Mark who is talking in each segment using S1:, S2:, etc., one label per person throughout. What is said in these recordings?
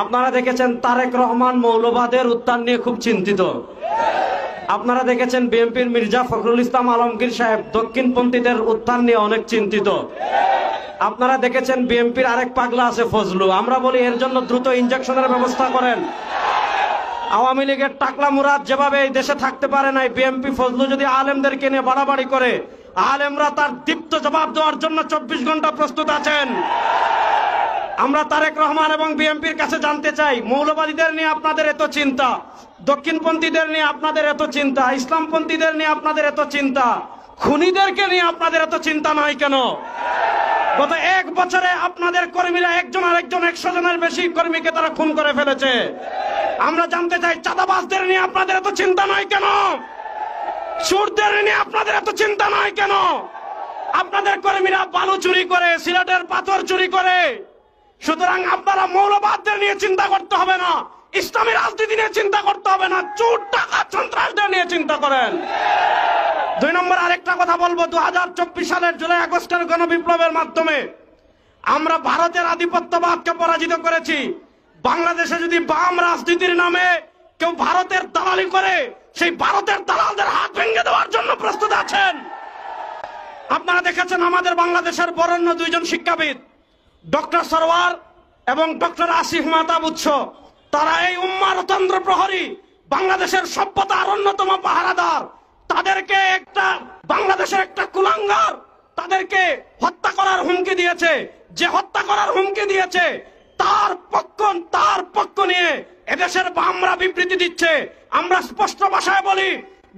S1: আপনারা দেখেছেন তারেক রহমান মৌলবাদের উত্থান নিয়ে খুব চিন্তিত। আপনারা দেখেছেন বিএনপির মির্জা ফখরুল ইসলাম আলমগীর সাহেব দক্ষিণপন্থীদের উত্থান নিয়ে অনেক চিন্তিত। আপনারা দেখেছেন বিএনপির আরেক পাগলা আছে ফজলু, আমরা বলি এর জন্য দ্রুত ইনজেকশনের ব্যবস্থা করেন। আওয়ামী লীগের টাকলা মুরাদ যেভাবে এই দেশে থাকতে পারে নাই, বিএনপি ফজলু যদি আলেমদেরকে নিয়ে বাড়াবাড়ি করে, আলেমরা তার দীপ্ত জবাব দেওয়ার জন্য 24 ঘন্টা প্রস্তুত আছেন। আমরা তারেক রহমান এবং বিএনপির কাছে জানতে চাই, মৌলবাদীদের নিয়ে আপনাদের এত চিন্তা, দক্ষিণপন্থীদের নিয়ে আপনাদের এত চিন্তা, ইসলামপন্থীদের নিয়ে আপনাদের এত চিন্তা, খুনিদেরকে নিয়ে আপনাদের এত চিন্তা নয় কেন? গত 1 বছরে আপনাদের কর্মীরা একজন আরেকজন 100 জনের বেশি কর্মীকে তারা খুন করে ফেলেছে। আমরা জানতে চাই, চাঁদাবাজদের নিয়ে আপনাদের এত চিন্তা নয় কেন? চোরদের নিয়ে আপনাদের এত চিন্তা নয় কেন? আপনাদের কর্মীরা বালু চুরি করে, সিলেটের পাথর চুরি করে। সুতরাং আপনারা মৌলবাদদের নিয়ে চিন্তা করতে হবে না, ইসলামী রাজনীতি নিয়ে চিন্তা করতে হবে না, চোর ডাকাত সন্ত্রাসদের নিয়ে চিন্তা করেন। 2 নম্বর আরেকটা কথা বলবো, 2024 সালের জুলাই আগস্টের গণবিপ্লবের মাধ্যমে আমরা ভারতের আধিপত্যবাদকে পরাজিত করেছি। বাংলাদেশে যদি বাম রাজনীতির নামে কেউ ভারতের দালালি করে, সেই ভারতের দালালদের হাত ভেঙে দেওয়ার জন্য প্রস্তুত আছেন। আপনারা দেখেছেন আমাদের বাংলাদেশের বরেণ্য 2 জন শিক্ষাবিদ, ডক্টর সরওয়ার এবং ডক্টর আসিফ মাহতাব উৎস, তারা এই উম্মার তন্ত্র প্রহরী, বাংলাদেশের সভ্যতার অন্যতম পাহারাদার। তাদেরকে বাংলাদেশের একটা কুলাঙ্গার তাদেরকে হত্যা করার হুমকি দিয়েছে। যে হত্যা করার হুমকি দিয়েছে তার পক্ষ নিয়ে এদেশের বামরা বিবৃতি দিচ্ছে। আমরা স্পষ্ট ভাষায় বলি,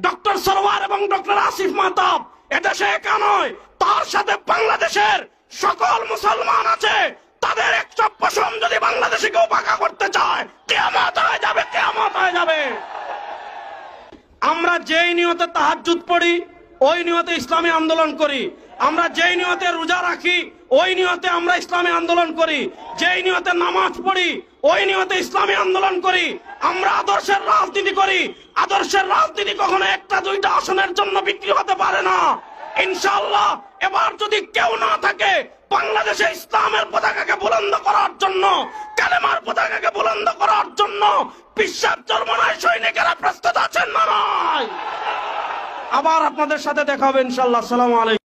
S1: ডক্টর সরওয়ার এবং ডক্টর আসিফ মাহতাব এদেশে একা নয়, তার সাথে বাংলাদেশের সকল মুসলমান আছে। তাদের 100% যদি বাংলাদেশে কেউ বাঁকা করতে চায়, কিয়ামত হয়ে যাবে, কিয়ামত হয়ে যাবে। আমরা যেই নিয়তে তাহাজ্জুদ পড়ি, ওই নিয়তে ইসলামী আন্দোলন করি। আমরা যেই নিয়তে রোজা রাখি, ওই নিয়তে আমরা ইসলামী আন্দোলন করি। যেই নিয়তে নামাজ পড়ি, ওই নিয়তে ইসলামী আন্দোলন করি। আমরা আদর্শের রাজনীতি করি। আদর্শের রাজনীতি কখনো 1-2টা আসনের জন্য বিক্রি হতে পারে না। ইনশাআল্লাহ এবার যদি কেউ না থাকে বাংলাদেশে ইসলামের পতাকাকে বুলন্দ করার জন্য, কালেমার পতাকাকে বুলন্দ করার জন্য, বিশ্বাস জন্মনায় সৈনিকেরা প্রস্তুত আছেন না নয়? আবার আপনাদের সাথে দেখা হবে ইনশাআল্লাহ। আসসালামু আলাইকুম।